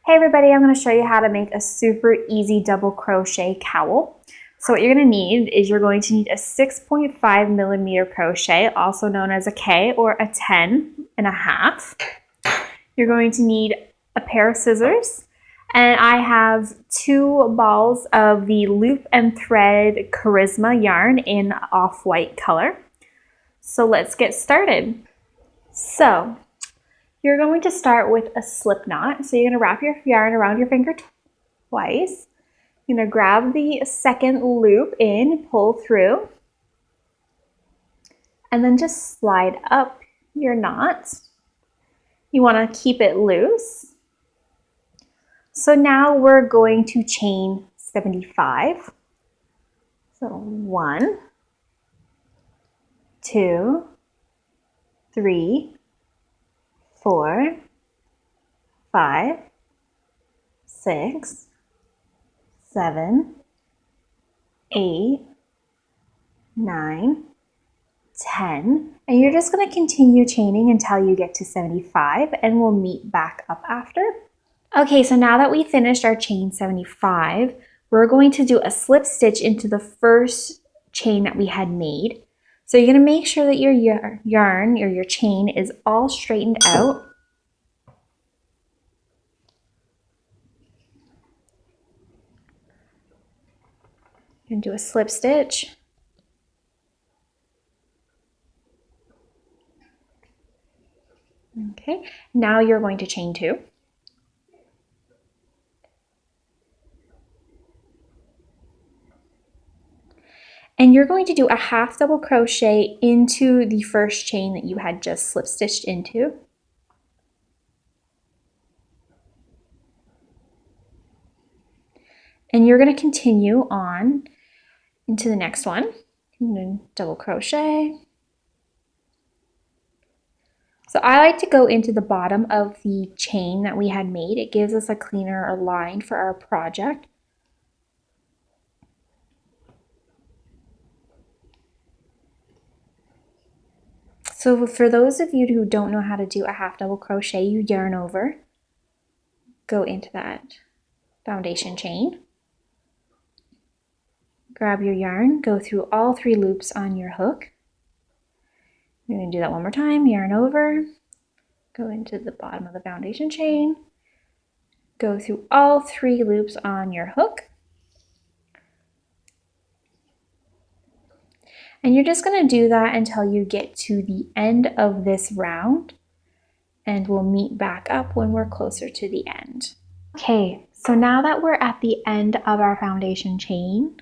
Hey everybody, I'm going to show you how to make a super easy double crochet cowl. So what you're going to need is you're going to need a 6.5 millimeter crochet, also known as a K or a 10.5. You're going to need a pair of scissors, and I have 2 balls of the loop and thread charisma yarn in off-white color. So let's get started. So you're going to start with a slip knot. So you're going to wrap your yarn around your finger twice. You're going to grab the second loop in, pull through, and then just slide up your knot. You want to keep it loose. So now we're going to chain 75. So 1, 2, 3, 4, 5, 6, 7, 8, 9, 10, and you're just going to continue chaining until you get to 75, and we'll meet back up after. Okay, so now that we finished our chain 75, we're going to do a slip stitch into the first chain that we had made. So you're going to make sure that your yarn or your chain is all straightened out. You're going to do a slip stitch. Okay, now you're going to chain 2. And you're going to do a half double crochet into the first chain that you had just slip stitched into. And you're going to continue on into the next one. And then double crochet. So I like to go into the bottom of the chain that we had made. It gives us a cleaner line for our project. So for those of you who don't know how to do a half double crochet, you yarn over, go into that foundation chain, grab your yarn, go through all 3 loops on your hook. You're going to do that one more time, yarn over, go into the bottom of the foundation chain, go through all 3 loops on your hook. And you're just going to do that until you get to the end of this round, and we'll meet back up when we're closer to the end. Okay, so now that we're at the end of our foundation chain,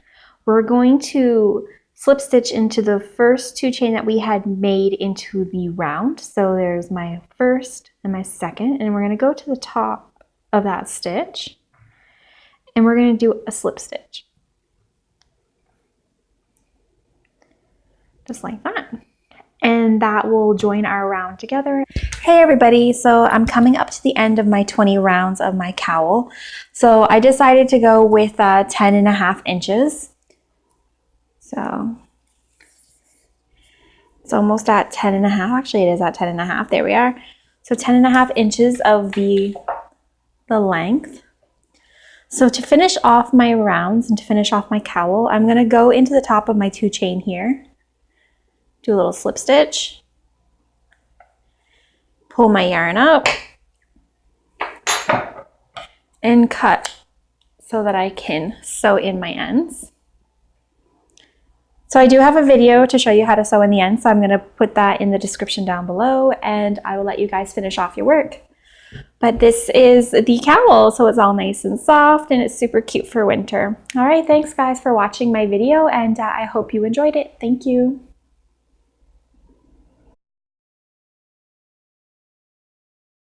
we're going to slip stitch into the first 2 chain that we had made into the round. So there's my first and my second, and we're going to go to the top of that stitch, and we're going to do a slip stitch. Just like that. And that will join our round together. Hey everybody, so I'm coming up to the end of my 20 rounds of my cowl. So I decided to go with 10.5 inches. So it's almost at 10.5. Actually, it is at 10.5. There we are. So 10.5 inches of the length. So to finish off my rounds and to finish off my cowl, I'm going to go into the top of my 2 chain here. Do a little slip stitch, pull my yarn up, and cut so that I can sew in my ends. So I do have a video to show you how to sew in the ends, so I'm going to put that in the description down below, and I will let you guys finish off your work. But this is the cowl, so it's all nice and soft, and it's super cute for winter. All right, thanks guys for watching my video, and I hope you enjoyed it. Thank you.